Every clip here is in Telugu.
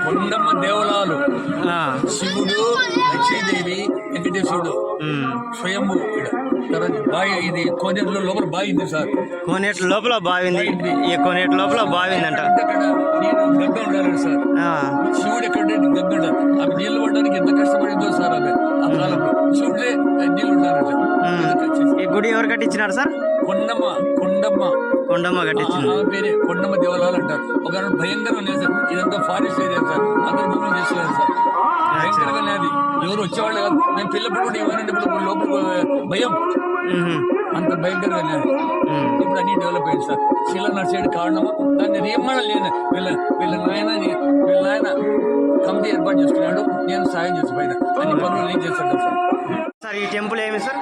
కొండమ్మ దేవలాలు శివుడు లక్ష్మీదేవి వెంకటేశ్వరుడు స్వయంభూ తర్వాత బావి ఇది కోనేరులో లోపల బావి ఉంది సార్. కోనేటి లోపల బావింది. ఈ కోనేటి లోపల బావిందంట. అక్కడ నేను గగ్గ ఉండాలి సార్. శివుడు ఎక్కడ గగ్గ ఉండాలి. ఆమె నీళ్ళు పడడానికి ఎంత కష్టపడిందో సార్. ఆమె ఆ కాలంలో శివుడే నీళ్ళు ఉండాలంట. ఈ గుడి ఎవరు కట్టించినారు సార్? కొండమ్మ కట్టించింది. ఆమె పేరే కొండమ్మ దేవాలయాలు అంటారు. ఒక భయంకరం లేదు సార్. ఇదంతా ఫారెస్ట్ ఏరియా సార్. అందరూ భూములు చేస్తున్నారు సార్. భయంకరంగా లేదు. ఎవరు వచ్చేవాళ్ళు కాదు. మేము పిల్లప్పుడు ఎవరంటే లోపల భయం అంత భయంకరంగా లేదు. ఇప్పుడు అన్ని డెవలప్ అయింది సార్. శిల నడిచేది కారణము దాన్ని రేమడం లేదు. వీళ్ళ నాయన కమిటీ ఏర్పాటు చేసుకున్నాడు. నేను సాయం చేసి పైన అన్ని పనులు నేను చేస్తాను సార్. సార్ ఈ టెంపుల్ ఏమి సార్?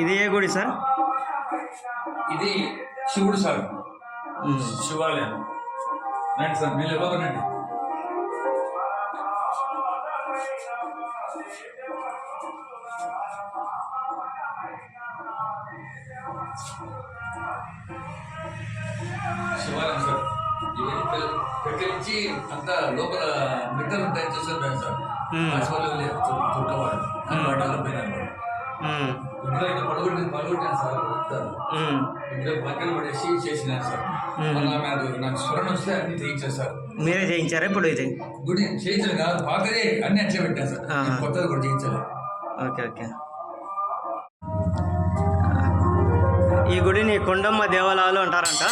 ఇది ఏ గుడి సార్? ఇది శివుడు సార్. శివాలయం రండి సార్. మీరు ఇవ్వకండి. శివాలయం సార్. నుంచి అంతా లోపల మిట్టలు ఉంటాయి చూసారు సార్. తుర్కవాడు పడగొట్టాను సార్. ఇంట్లో పక్కన పడేసి చేసినాను సార్. నాకు స్మరణ వస్తే అన్ని చేయించారు సార్. మీరే చేయించారా ఇప్పుడు? ఇది గుడి చేయించాను కాదు, పాతదే అన్ని అట్లే పెట్టాను సార్. కొత్తది కూడా చేయించాలి. Okay okay. ఈ గుడిని కొండమ్మ దేవాలయాలు అంటారంట.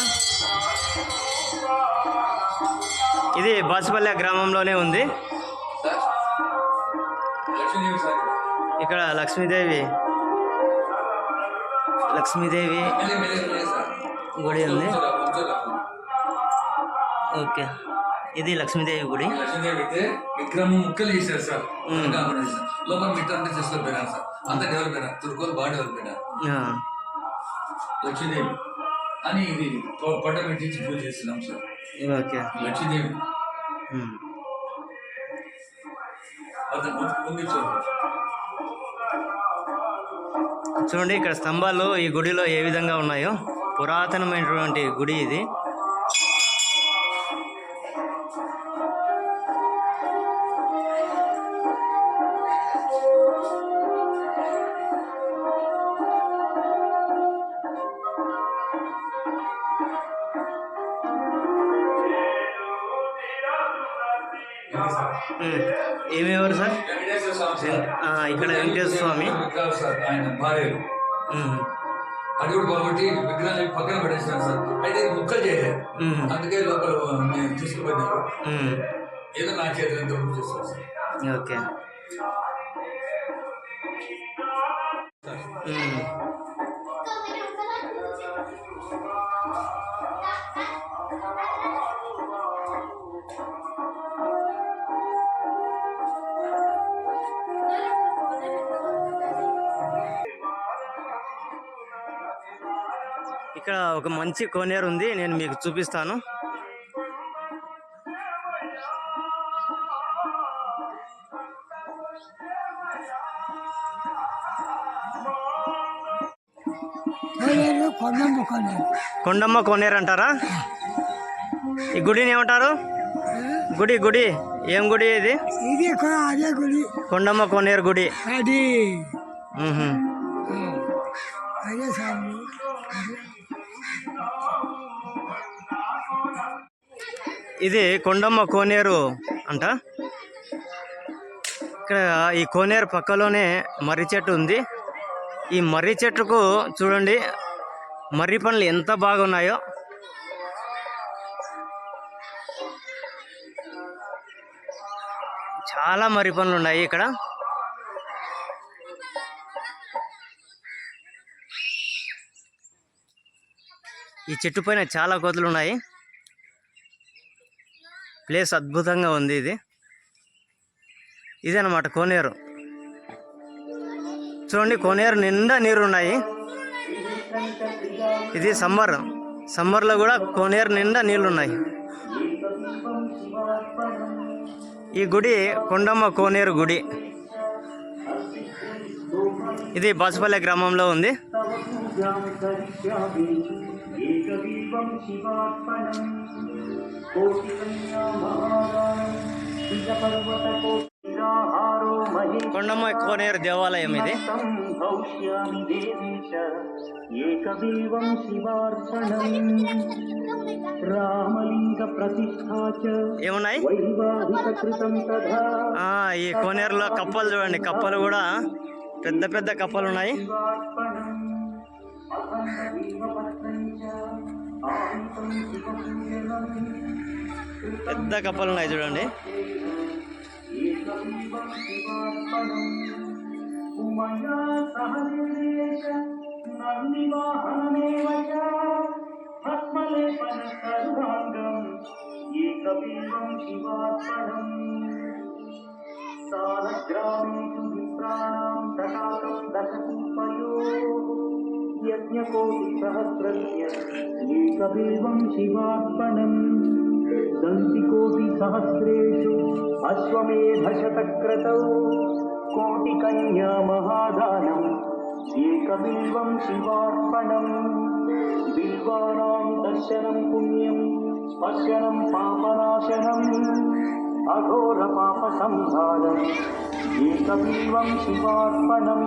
ఇది బాసుపల్లె గ్రామంలోనే ఉంది. ఇక్కడ లక్ష్మీదేవి గుడి ఉంది. ఓకే, ఇది లక్ష్మీదేవి గుడి. లక్ష్మీదేవి అయితే విక్రమ ముక్కలు చేశారు సార్. లోపల మిట్ట అంతా చేసుకోపోయినారు సార్. అంత డెవలప్ అయినా తుర్కోలు బాగా డెవలప్ అయినా. లక్ష్మీదేవి అని ఇది పట్ట పెట్టించి పూజ చేస్తున్నాం సార్. ఓకే, లక్ష్మీదేవి చూడండి ఇక్కడ స్తంభాలు ఈ గుడిలో ఏ విధంగా ఉన్నాయో. పురాతనమైనటువంటి గుడి ఇది. ఏమేవారు సార్? ఇక్కడ వెంకటేశ్వర స్వామి ఆయన భార్యలు అది కూడా కాబట్టి విగ్రహాలు పక్కన పడేసినారు సార్. అయితే ముక్కలు చేయలేదు. అందుకే లోపల తీసుకుపోయినారు. ఏదో నా చేతులు ఎంత చేస్తారు సార్. ఓకే, ఇక్కడ ఒక మంచి కోనేరు ఉంది. నేను మీకు చూపిస్తాను. కొండమ్మ కోనేరు అంటారా? ఈ గుడిని ఏమంటారు? గుడి ఏం గుడి ఇది? అదే గుడి, కొండమ్మ కోనేరు గుడి. అది అదే సార్. ఇది కొండమ్మ కోనేరు అంట. ఇక్కడ ఈ కోనేరు పక్కలోనే మర్రి చెట్టు ఉంది. ఈ మర్రి చెట్టుకు చూడండి మర్రి పండ్లు ఎంత బాగున్నాయో. చాలా మర్రి పండ్లు ఉన్నాయి ఇక్కడ. ఈ చెట్టు పైన చాలా కోతులు ఉన్నాయి. ప్లేస్ అద్భుతంగా ఉంది. ఇదన్నమాట కోనేరు. చూడండి కోనేరు నిండా నీరు ఉన్నాయి. ఇది సమ్మర్లో కూడా కోనేరు నిండా నీళ్ళు ఉన్నాయి. ఈ గుడి కొండమ్మ కోనేరు గుడి. ఇది బాసుపల్లి గ్రామంలో ఉంది. కొండమ్మ కోనేరు దేవాలయం ఇది. ఏమున్నాయి ఈ కోనేరులో కప్పలు చూడండి. కప్పలు కూడా పెద్ద పెద్ద కప్పలు ఉన్నాయి. పెద్ద కప్పలు ఉన్నాయి చూడండి. ఏకబిల్వం శివార్పణం దంతికోటి సహస్రేషు అశ్వమేధశతక్రతౌ కోటికన్యా మహాదానం ఏకబిల్వం శివార్పణం బిల్వానాం దర్శనం పుణ్యం స్పర్శనం పాపనాశనం అఘోర పాప సంహారం ఏకబిల్వం శివార్పణం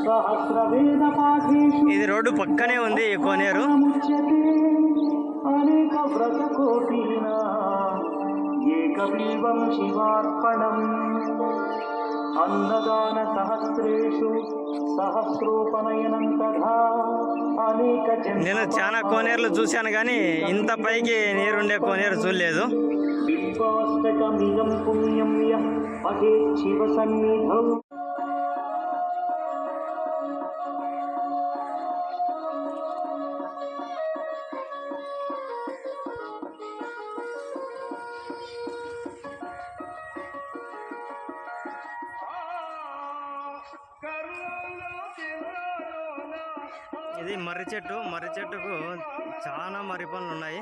సహస్రవేద పాఠేషు ఇది రోడ్డు పక్కనే ఉంది ఈ కోనేరు. అనేక వ్రత కోటినా ఏకబిల్వం శివార్పణం అన్నదాన సహస్రేషు సహస్రోపనయనం తథా అనేక. నేను చాలా కోనేరులు చూశాను కానీ ఇంత పైకి నీరుండే కోనేరు చూడలేదు. బిల్వాష్టకమిదం పుణ్యం యః పఠేత్ శివ సన్నిధౌ. ఇది మర్రి చెట్టు. మర్రి చెట్టుకు చాలా మర్రి పండ్లు ఉన్నాయి.